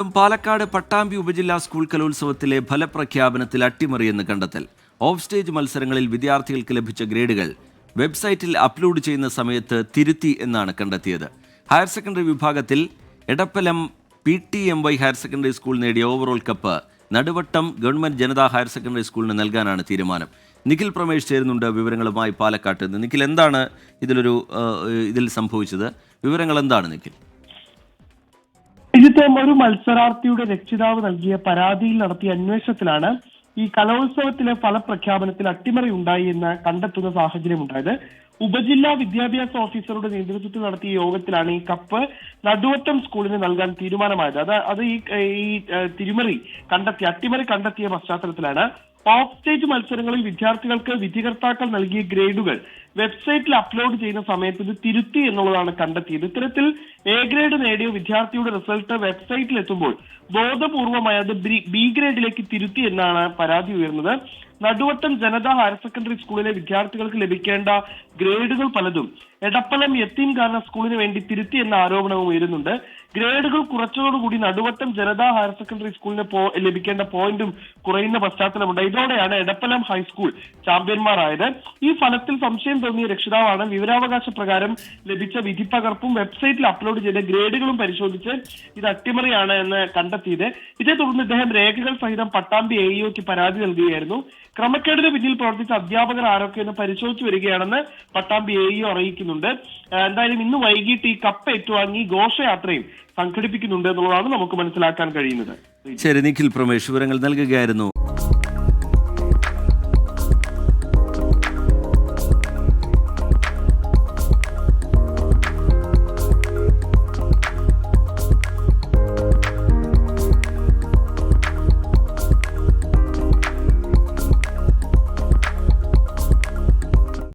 പാലക്കാട് പട്ടാമ്പി ഉപജില്ലാ സ്കൂൾ കലോത്സവത്തിലെ ഫലപ്രഖ്യാപനത്തിൽ അട്ടിമറിയെന്ന് കണ്ടെത്തൽ. Of stage മത്സരങ്ങളിൽ വിദ്യാർത്ഥികൾക്ക് ലഭിച്ച ഗ്രേഡുകൾ വെബ്സൈറ്റിൽ അപ്ലോഡ് ചെയ്യുന്ന സമയത്ത് തിരുത്തി എന്നാണ് കണ്ടെത്തിയത്. ഹയർ സെക്കൻഡറി വിഭാഗത്തിൽ Edappalam PTMY higher secondary school നേടിയ overall cup Naduvattam government Janatha higher secondary സ്കൂളിന് നൽകാനാണ് തീരുമാനം. നിഖിൽ പ്രമേഷ് ചേരുന്നുണ്ട് വിവരങ്ങളുമായി പാലക്കാട്ട് നിന്ന്. നിഖിൽ, എന്താണ് ഇതിൽ സംഭവിച്ചത്? വിവരങ്ങൾ എന്താണ് നിഖിൽ? ഇതിത്തെ ഒരു മത്സരാർത്ഥിയുടെ രക്ഷിതാവ് നൽകിയ പരാതിയിൽ നടത്തിയ അന്വേഷണത്തിലാണ് ഈ കലോത്സവത്തിലെ ഫലപ്രഖ്യാപനത്തിൽ അട്ടിമറി ഉണ്ടായി എന്ന് കണ്ടെത്തുന്ന സാഹചര്യം ഉണ്ടായത്. ഉപജില്ലാ വിദ്യാഭ്യാസ ഓഫീസറുടെ നേതൃത്വത്തിൽ നടത്തിയ യോഗത്തിലാണ് ഈ കപ്പ് നടുവട്ടം സ്കൂളിന് നൽകാൻ തീരുമാനമായത്. അത് ഈ അട്ടിമറി കണ്ടെത്തിയ പശ്ചാത്തലത്തിലാണ് ഓഫ് സ്റ്റേജ് മത്സരങ്ങളിൽ വിദ്യാർത്ഥികൾക്ക് വിധികർത്താക്കൾ നൽകിയ ഗ്രേഡുകൾ വെബ്സൈറ്റിൽ അപ്ലോഡ് ചെയ്യുന്ന സമയത്ത് ഇത് തിരുത്തി എന്നുള്ളതാണ് കണ്ടെത്തിയത്. ഇത്തരത്തിൽ എ ഗ്രേഡ് നേടിയ വിദ്യാർത്ഥിയുടെ റിസൾട്ട് വെബ്സൈറ്റിൽ എത്തുമ്പോൾ ബോധപൂർവമായി അത് ബി ഗ്രേഡിലേക്ക് തിരുത്തി എന്നാണ് പരാതി ഉയർന്നത്. നടുവട്ടം ജനതാ ഹയർ സെക്കൻഡറി സ്കൂളിലെ വിദ്യാർത്ഥികൾക്ക് ലഭിക്കേണ്ട ഗ്രേഡുകൾ പലതും എടപ്പലം യത്തീംഖാന സ്കൂളിന് വേണ്ടി തിരുത്തി എന്ന ആരോപണവും ഉയരുന്നുണ്ട്. ഗ്രേഡുകൾ കുറച്ചതോടുകൂടി നടുവട്ടം ജനതാ ഹയർ സെക്കൻഡറി സ്കൂളിന് ലഭിക്കേണ്ട പോയിന്റും കുറയുന്ന പശ്ചാത്തലമുണ്ട്. ഇതോടെയാണ് എടപ്പലം ഹൈസ്കൂൾ ചാമ്പ്യന്മാരായത്. ഈ ഫലത്തിൽ സംശയം തോന്നിയ രക്ഷിതാവാണ് വിവരാവകാശ പ്രകാരം ലഭിച്ച വിധിപ്പകർപ്പും വെബ്സൈറ്റിൽ അപ്ലോഡ് ചെയ്ത ഗ്രേഡുകളും പരിശോധിച്ച് ഇത് അട്ടിമറിയാണ് എന്ന് കണ്ടെത്തിയത്. ഇതേ തുടർന്ന് ഇദ്ദേഹം രേഖകൾ സഹിതം പട്ടാമ്പി AEOക്ക് പരാതി നൽകുകയായിരുന്നു. ക്രമക്കേടിന് പിന്നിൽ പ്രവർത്തിച്ച അധ്യാപകർ ആരൊക്കെയെന്ന് പരിശോധിച്ചു വരികയാണെന്ന് പട്ടാമ്പി AEO അറിയിക്കുന്നുണ്ട്. എന്തായാലും ഇന്ന് വൈകിട്ട് ഈ കപ്പ് ഏറ്റുവാങ്ങി ഘോഷയാത്രയും സംഘടിപ്പിക്കുന്നുണ്ട് എന്നുള്ളതാണ് നമുക്ക് മനസ്സിലാക്കാൻ കഴിയുന്നത്. ശരി, നിഖിൽ പ്രമേഷ് വിവരങ്ങൾ നൽകുകയായിരുന്നു.